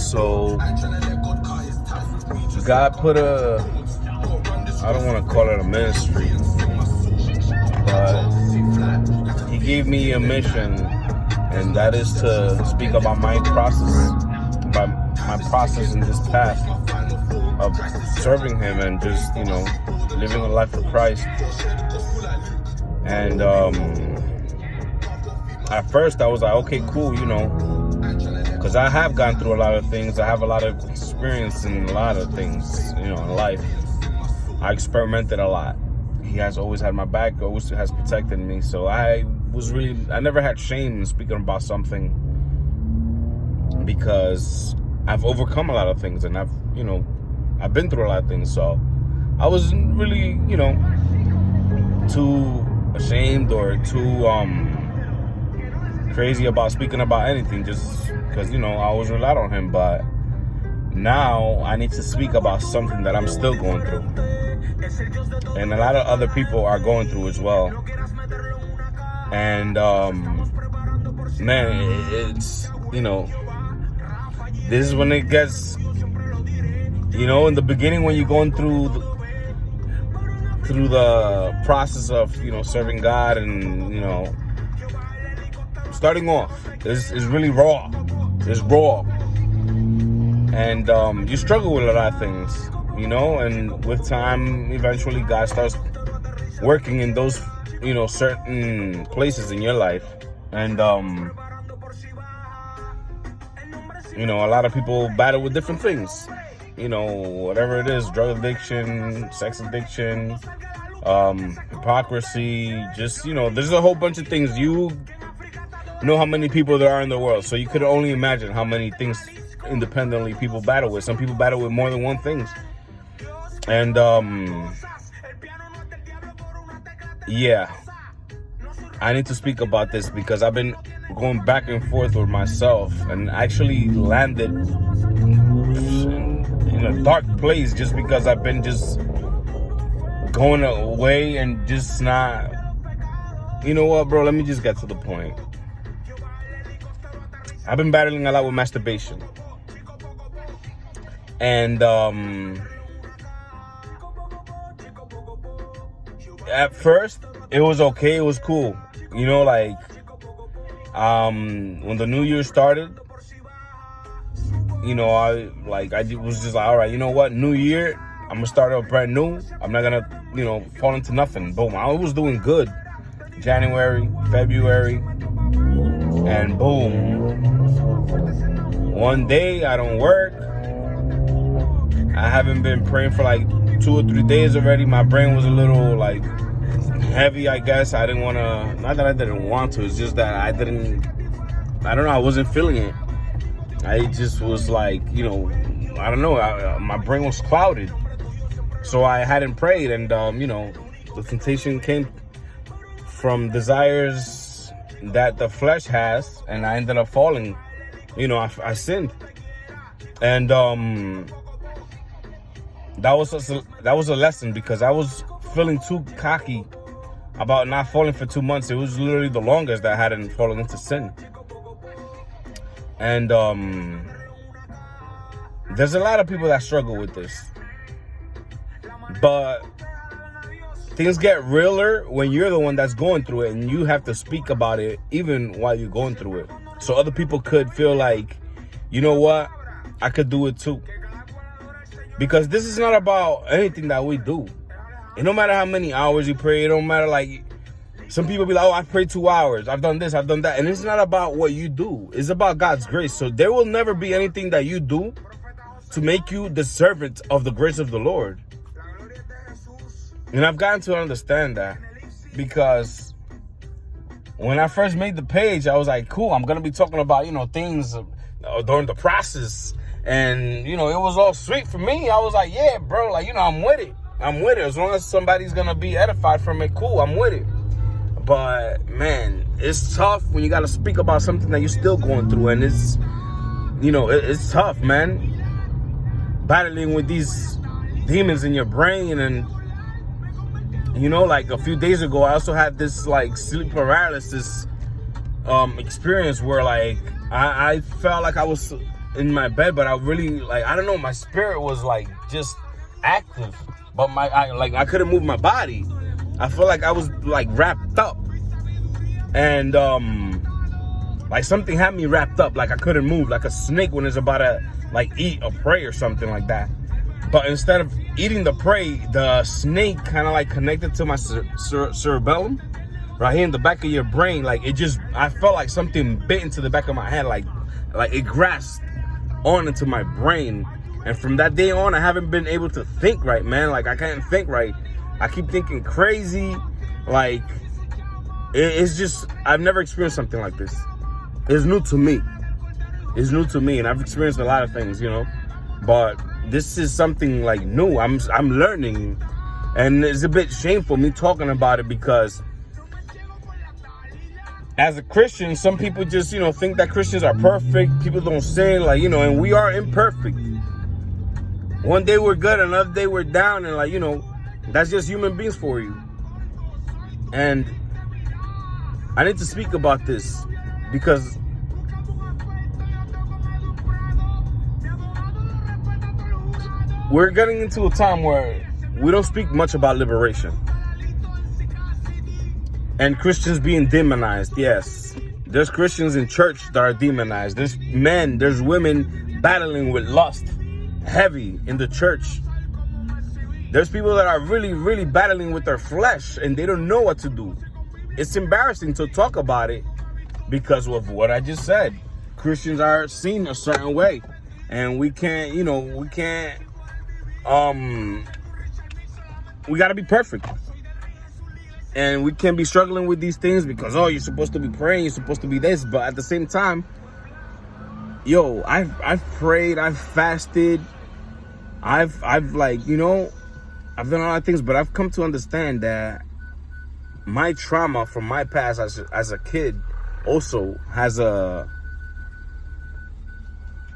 So God put I don't want to call it a ministry, but he gave me a mission, and that is to speak about my process in this path of serving him and just, living a life for Christ. And at first I was like, okay, cool, because I have gone through a lot of things. I have a lot of experience in a lot of things, in life. I experimented a lot. He has always had my back, always has protected me. So I never had shame in speaking about something, because I've overcome a lot of things, and I've been through a lot of things. So I wasn't really, too ashamed or too crazy about speaking about anything, just because, I always relied on him. But now I need to speak about something that I'm still going through, and a lot of other people are going through as well. And man, it's this is when it gets, in the beginning, when you're going through the process of serving God, and starting off is really raw. It's raw, and you struggle with a lot of things, and with time, eventually God starts working in those certain places in your life. And a lot of people battle with different things, whatever it is: drug addiction, sex addiction, hypocrisy, just there's a whole bunch of things. You know how many people there are in the world, so you could only imagine how many things independently people battle with. Some people battle with more than one things. And yeah, I need to speak about this because I've been going back and forth with myself, and actually landed in a dark place just because I've been just going away and just not. You know what, bro? Let me just get to the point. I've been battling a lot with masturbation, and at first it was okay, it was cool, when the new year started, I was just like, all right, you know what, new year, I'm gonna start out brand new. I'm not gonna fall into nothing. Boom, I was doing good January, February, and boom, one day I don't work. I haven't been praying for like 2 or 3 days already. My brain was a little heavy, I guess. I didn't want to, not that I didn't want to, it's just that I don't know, I wasn't feeling it. I just was I don't know, my brain was clouded. So I hadn't prayed, and the temptation came from desires that the flesh has, and I ended up falling. I sinned. And that was a lesson, because I was feeling too cocky about not falling for 2 months. It was literally the longest that I hadn't fallen into sin. And there's a lot of people that struggle with this, but things get realer when you're the one that's going through it, and you have to speak about it even while you're going through it, so other people could feel like, you know what, I could do it too. Because this is not about anything that we do. It don't matter how many hours you pray. It don't matter, some people be like, oh, I've prayed 2 hours. I've done this, I've done that. And it's not about what you do. It's about God's grace. So there will never be anything that you do to make you the servant of the grace of the Lord. And I've gotten to understand that, because when I first made the page, I was like, cool, I'm going to be talking about, things during the process. And, it was all sweet for me. I was like, yeah, bro, I'm with it. I'm with it. As long as somebody's going to be edified from it, cool, I'm with it. But, man, it's tough when you got to speak about something that you're still going through. And it's, it's tough, man. Battling with these demons in your brain. And, a few days ago, I also had this, sleep paralysis experience where, I felt like I was in my bed, but I really, like, I don't know, my spirit was like just active, but I couldn't move my body. I felt like I was like wrapped up, and like something had me wrapped up, like I couldn't move, like a snake when it's about to like eat a prey or something like that. But instead of eating the prey, the snake kind of like connected to my cerebellum, right here in the back of your brain. Like I felt like something bit into the back of my head, like it grasped on into my brain. And from that day on, I haven't been able to think right, man. Like I can't think right. I keep thinking crazy. Like it's just, I've never experienced something like this. It's new to me. It's new to me, and I've experienced a lot of things, you know. But this is something like new. I'm learning, and it's a bit shameful me talking about it, because as a Christian, some people just, you know, think that Christians are perfect. People don't sin, like, you know, and we are imperfect. One day we're good, another day we're down, and like, you know, that's just human beings for you. And I need to speak about this because we're getting into a time where we don't speak much about liberation. And Christians being demonized, yes. There's Christians in church that are demonized. There's men, there's women battling with lust heavy in the church. There's people that are really, really battling with their flesh, and they don't know what to do. It's embarrassing to talk about it because of what I just said. Christians are seen a certain way, and we can't, you know, we got to be perfect. And we can't be struggling with these things because, oh, you're supposed to be praying, you're supposed to be this. But at the same time, yo, I've prayed, I've fasted, I've like, you know, I've done a lot of things, but I've come to understand that my trauma from my past as a kid also has a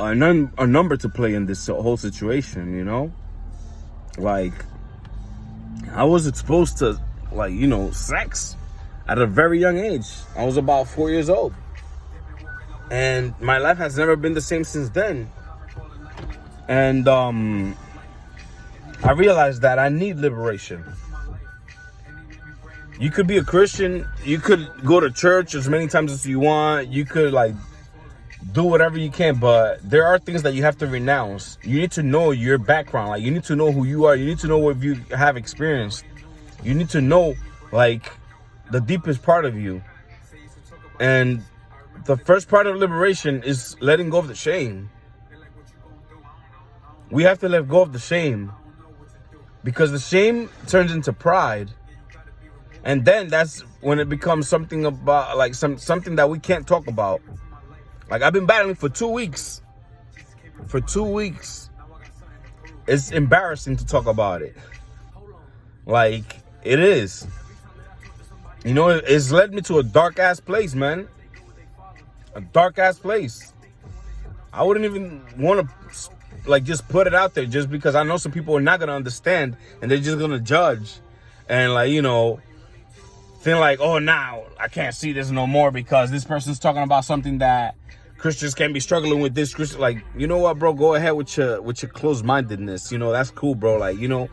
number to play in this whole situation, you know? Like, I was exposed to, like, you know, sex at a very young age. I was about 4 years old. And my life has never been the same since then. And I realized that I need liberation. You could be a Christian, you could go to church as many times as you want, you could like do whatever you can, but there are things that you have to renounce. You need to know your background, like you need to know who you are, you need to know what you have experienced. You need to know like the deepest part of you. And the first part of liberation is letting go of the shame. We have to let go of the shame, because the shame turns into pride. And then that's when it becomes something about like something that we can't talk about. Like I've been battling for 2 weeks. For 2 weeks. It's embarrassing to talk about it. Like it is. You know, it's led me to a dark ass place, man. A dark ass place. I wouldn't even want to like just put it out there, just because I know some people are not gonna understand and they're just gonna judge and like, you know, feel like, oh, now I can't see this no more because this person's talking about something that Christians can't be struggling with. This Christian, like, you know what, bro, go ahead with your closed-mindedness. You know, that's cool, bro. Like, you know,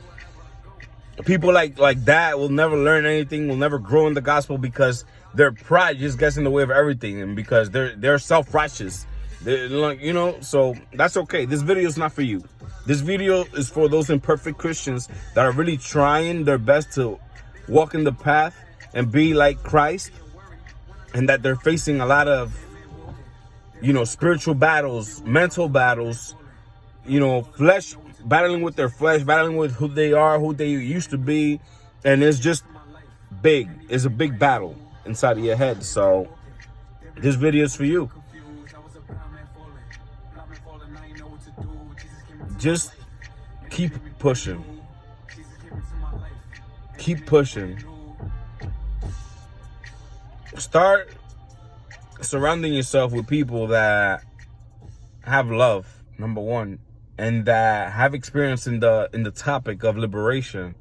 people like that will never learn anything, will never grow in the gospel, because their pride just gets in the way of everything, and because they're self-righteous. Like, you know, so that's okay. This video is not for you. This video is for those imperfect Christians that are really trying their best to walk in the path and be like Christ, and that they're facing a lot of, you know, spiritual battles, mental battles, you know, flesh, battling with their flesh, battling with who they are, who they used to be. And it's just big. It's a big battle inside of your head. So this video is for you. Just keep pushing. Keep pushing. Start surrounding yourself with people that have love, number one, and that have experience in the topic of liberation,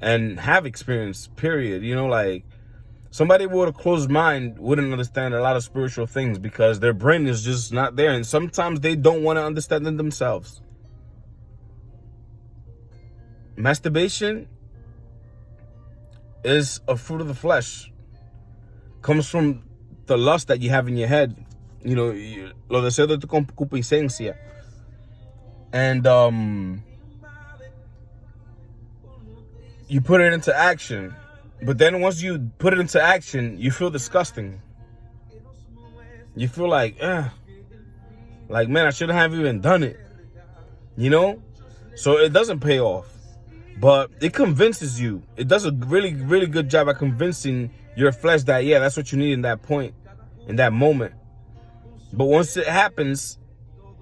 and have experience, period. You know, like, Somebody with a closed mind wouldn't understand a lot of spiritual things because their brain is just not there. And sometimes they don't want to understand them themselves. Masturbation is a fruit of the flesh. Comes from the lust that you have in your head. You know, lo deseo de tu concupiscencia. And you put it into action. But then once you put it into action, you feel disgusting. You feel like, man, I shouldn't have even done it. You know? So it doesn't pay off. But it convinces you. It does a really, really good job at convincing your flesh that, yeah, that's what you need in that point, in that moment. But once it happens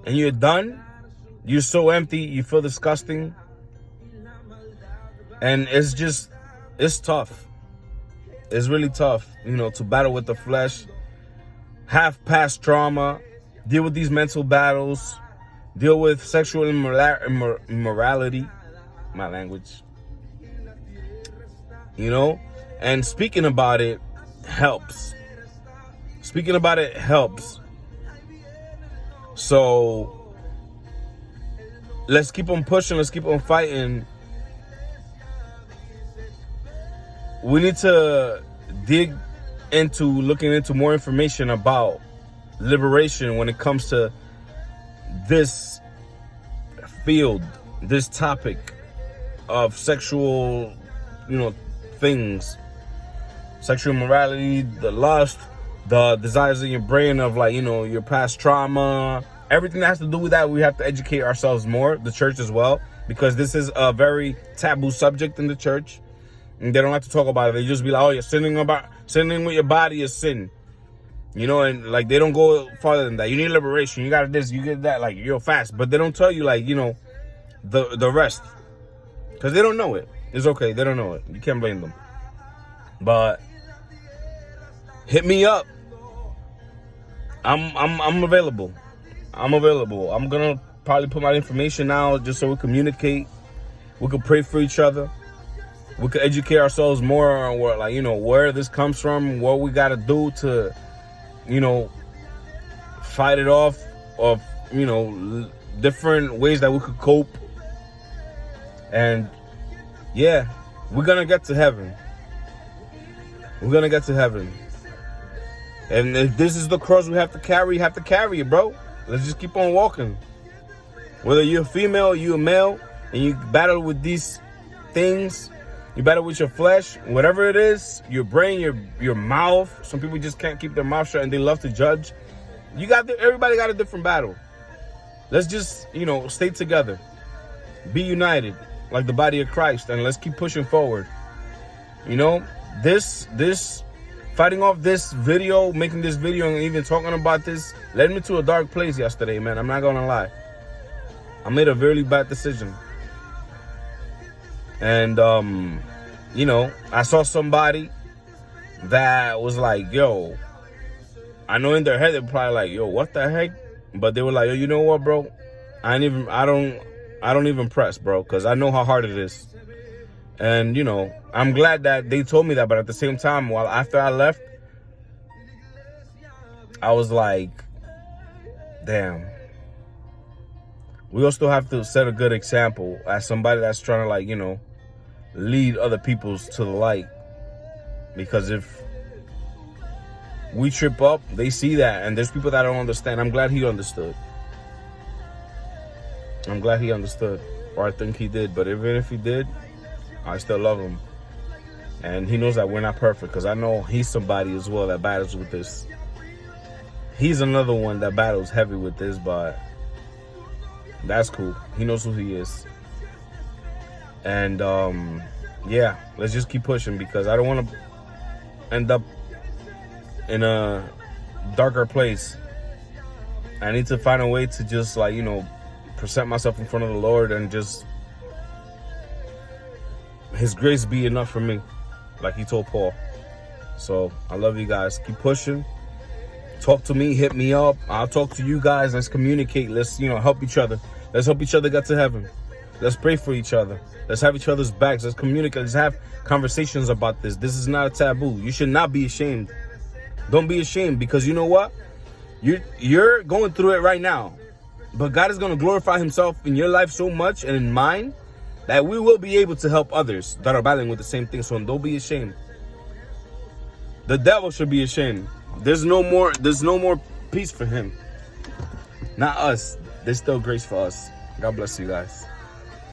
and you're done, you're so empty, you feel disgusting. And it's tough. It's really tough, you know, to battle with the flesh, have past trauma, deal with these mental battles, deal with sexual immorality, my language, you know, and speaking about it helps. Speaking about it helps. So let's keep on pushing, let's keep on fighting. We need to dig into looking into more information about liberation when it comes to this field, this topic of sexual, you know, things, sexual morality, the lust, the desires in your brain of, like, you know, your past trauma, everything that has to do with that. We have to educate ourselves more, the church as well, because this is a very taboo subject in the church. And they don't like to talk about it. They just be like, oh, you're sinning with your body is sin. You know, and like they don't go farther than that. You need liberation. You got this, you get that, like you're fast. But they don't tell you, like, you know, the rest. Because they don't know it. It's okay, they don't know it. You can't blame them. But hit me up. I'm available. I'm available. I'm gonna probably put my information out just so we communicate. We can pray for each other. We could educate ourselves more on what, like, you know, where this comes from, what we got to do to, you know, fight it off, of, you know, different ways that we could cope. And yeah, we're going to get to heaven. We're going to get to heaven. And if this is the cross we have to carry, you have to carry it, bro. Let's just keep on walking. Whether you're a female, you're a male, and you battle with these things, you battle with your flesh, whatever it is, your brain, your mouth. Some people just can't keep their mouth shut and they love to judge. Everybody got a different battle. Let's just, you know, stay together. Be united like the body of Christ, and let's keep pushing forward. You know, this fighting off this video, making this video and even talking about this led me to a dark place yesterday, man. I'm not gonna lie. I made a very bad decision. And, you know, I saw somebody that was like, yo, I know in their head, they're probably like, yo, what the heck? But they were like, yo, you know what, bro? I don't even press, bro, because I know how hard it is. And, you know, I'm glad that they told me that. But at the same time, after I left, I was like, damn. We also have to set a good example as somebody that's trying to, like, you know, lead other people to the light. Because if we trip up, they see that, and there's people that don't understand. I'm glad he understood. I'm glad he understood, or I think he did. But even if he did, I still love him. And he knows that we're not perfect, because I know he's somebody as well that battles with this. He's another one that battles heavy with this, but that's cool. He knows who he is. And yeah, let's just keep pushing, because I don't want to end up in a darker place. I need to find a way to just, like, you know, present myself in front of the Lord, and just His grace be enough for me, like He told Paul. So I love you guys. Keep pushing. Talk to me. Hit me up. I'll talk to you guys. Let's communicate. Let's, you know, help each other. Let's help each other get to heaven. Let's pray for each other. Let's have each other's backs. Let's communicate. Let's have conversations about this. This is not a taboo. You should not be ashamed. Don't be ashamed, because you know what? You're going through it right now. But God is going to glorify himself in your life so much, and in mine, that we will be able to help others that are battling with the same thing. So don't be ashamed. The devil should be ashamed. There's no more peace for him. Not us. There's still grace for us. God bless you guys.